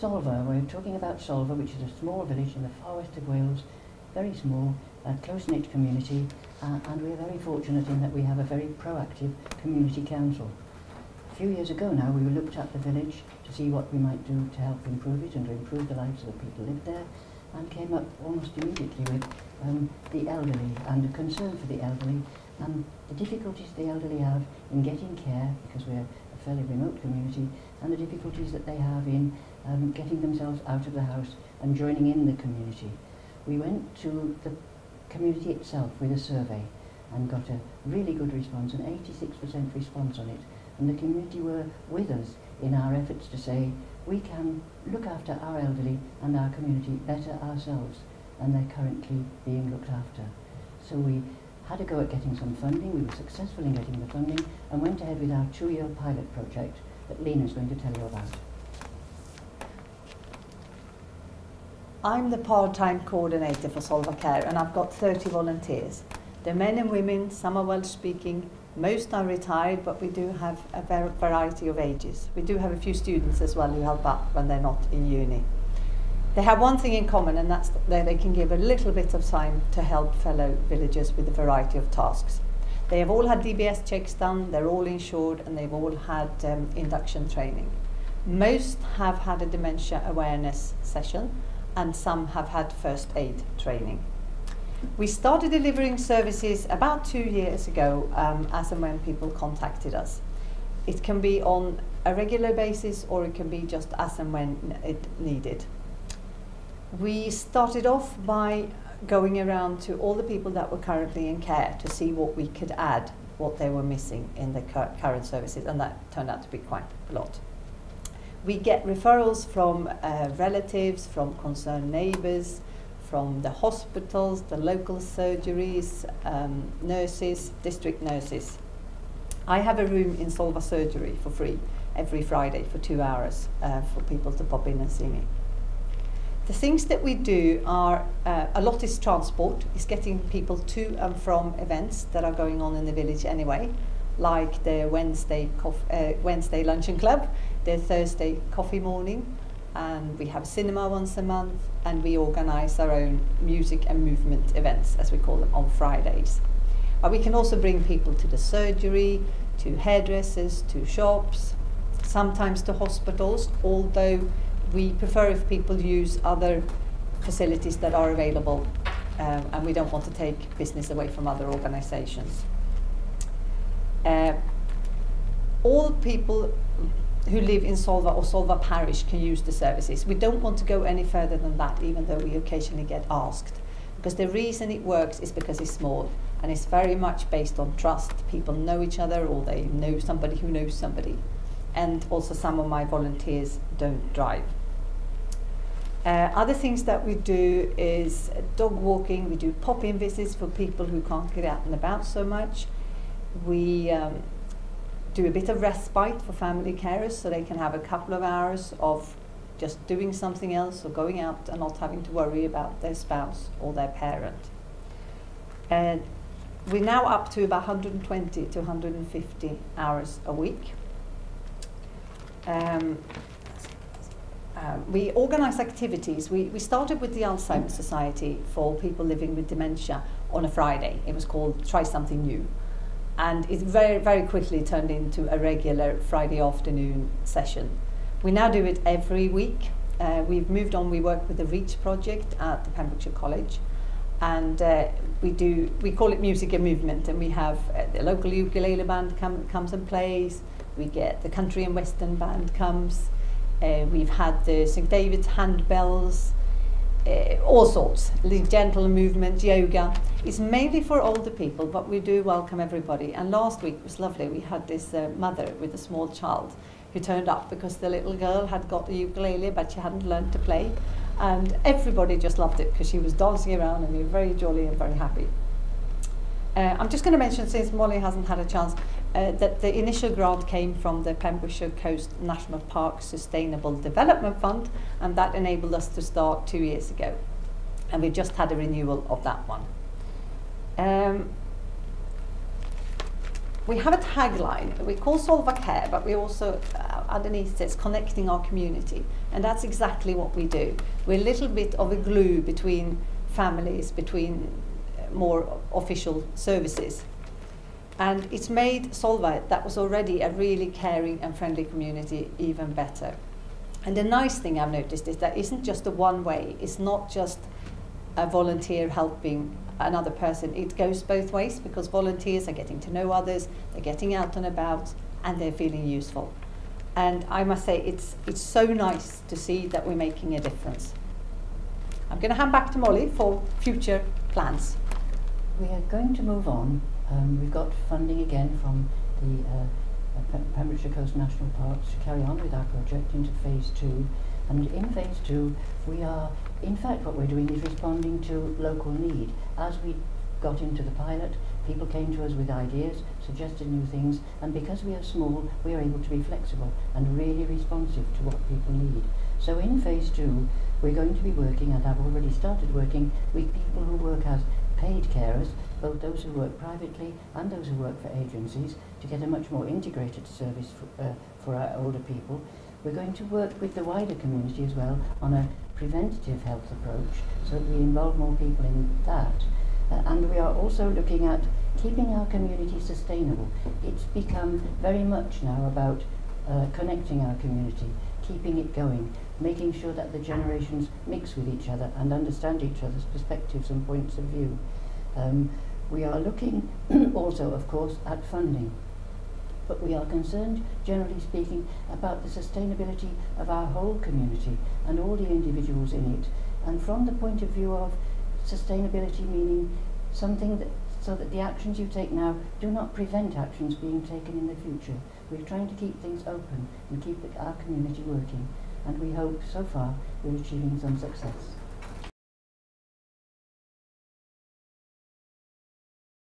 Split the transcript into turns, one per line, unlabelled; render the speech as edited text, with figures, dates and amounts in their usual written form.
Solva, we're talking about Solva, which is a small village in the far west of Wales, very small, close-knit community, and we're very fortunate in that we have a very proactive community council. A few years ago now, we looked at the village to see what we might do to help improve it and to improve the lives of the people who live there, and came up almost immediately with the elderly and a concern for the elderly and the difficulties the elderly have in getting care, because we're a fairly remote community, and the difficulties that they have in getting themselves out of the house and joining in the community. We went to the community itself with a survey and got a really good response, an 86% response on it, and the community were with us in our efforts to say we can look after our elderly and our community better ourselves than they're currently being looked after. So we had a go at getting some funding. We were successful in getting the funding and went ahead with our 2-year pilot project that Lena's going to tell you about.
I'm the part-time coordinator for Solva Care, and I've got 30 volunteers. They're men and women, some are Welsh speaking, most are retired, but we do have a variety of ages. We do have a few students as well who help out when they're not in uni. They have one thing in common, and that's that they can give a little bit of time to help fellow villagers with a variety of tasks. They have all had DBS checks done, they're all insured, and they've all had induction training. Most have had a dementia awareness session, and some have had first aid training. We started delivering services about 2 years ago as and when people contacted us. It can be on a regular basis, or it can be just as and when it needed. We started off by going around to all the people that were currently in care to see what we could add, what they were missing in the current services, and that turned out to be quite a lot. We get referrals from relatives, from concerned neighbours, from the hospitals, the local surgeries, nurses, district nurses. I have a room in Solva Surgery for free every Friday for 2 hours for people to pop in and see me. The things that we do are, a lot is transport, is getting people to and from events that are going on in the village anyway, like the Wednesday luncheon club, the Thursday coffee morning, and we have cinema once a month, and we organise our own music and movement events, as we call them, on Fridays. But we can also bring people to the surgery, to hairdressers, to shops, sometimes to hospitals, although we prefer if people use other facilities that are available, and we don't want to take business away from other organisations. All people who live in Solva or Solva parish can use the services. We don't want to go any further than that, even though we occasionally get asked, because the reason it works is because it's small, and it's very much based on trust. People know each other, or they know somebody who knows somebody. And also some of my volunteers don't drive. Other things that we do is dog walking. We do pop-in visits for people who can't get out and about so much. We do a bit of respite for family carers, so they can have a couple of hours of just doing something else or going out and not having to worry about their spouse or their parent. And we're now up to about 120 to 150 hours a week. We organise activities. We started with the Alzheimer's Society for people living with dementia on a Friday. It was called Try Something New. And it very, very quickly turned into a regular Friday afternoon session. We now do it every week. We've moved on. We work with the REACH project at the Pembrokeshire College. And we call it music and movement. And we have the local ukulele band comes and plays. We get the country and western band comes. We've had the St. David's handbells, all sorts, gentle movement, yoga. It's mainly for older people, but we do welcome everybody. And last week was lovely. We had this mother with a small child who turned up because the little girl had got the ukulele, but she hadn't learned to play. And everybody just loved it because she was dancing around, and we were very jolly and very happy. I'm just going to mention, since Molly hasn't had a chance, that the initial grant came from the Pembrokeshire Coast National Park Sustainable Development Fund, and that enabled us to start 2 years ago. And we've just had a renewal of that one. we have a tagline. We call Solva Care, but we also, underneath it's connecting our community. And that's exactly what we do. We're a little bit of a glue between families, between more official services. And it's made Solva, that was already a really caring and friendly community, even better. And the nice thing I've noticed is that it isn't just a one way. It's not just a volunteer helping another person. It goes both ways, because volunteers are getting to know others, they're getting out and about, and they're feeling useful. And I must say, it's so nice to see that we're making a difference. I'm going to hand back to Molly for future plans.
We are going to move on. We've got funding again from the Pembrokeshire Coast National Parks to carry on with our project into phase 2. And in phase 2, we are, in fact, what we're doing is responding to local need. As we got into the pilot, people came to us with ideas, suggested new things, and because we are small, we are able to be flexible and really responsive to what people need. So in phase 2, we're going to be working, and have already started working, with people who work as paid carers, both those who work privately and those who work for agencies, to get a much more integrated service for our older people. We're going to work with the wider community as well on a preventative health approach, so that we involve more people in that. And we are also looking at keeping our community sustainable. It's become very much now about connecting our community, keeping it going, making sure that the generations mix with each other and understand each other's perspectives and points of view. We are looking also, of course, at funding. But we are concerned, generally speaking, about the sustainability of our whole community and all the individuals in it. And from the point of view of sustainability, meaning something that, so that the actions you take now do not prevent actions being taken in the future. We're trying to keep things open and keep our community working. And we hope, so far, we're achieving some success.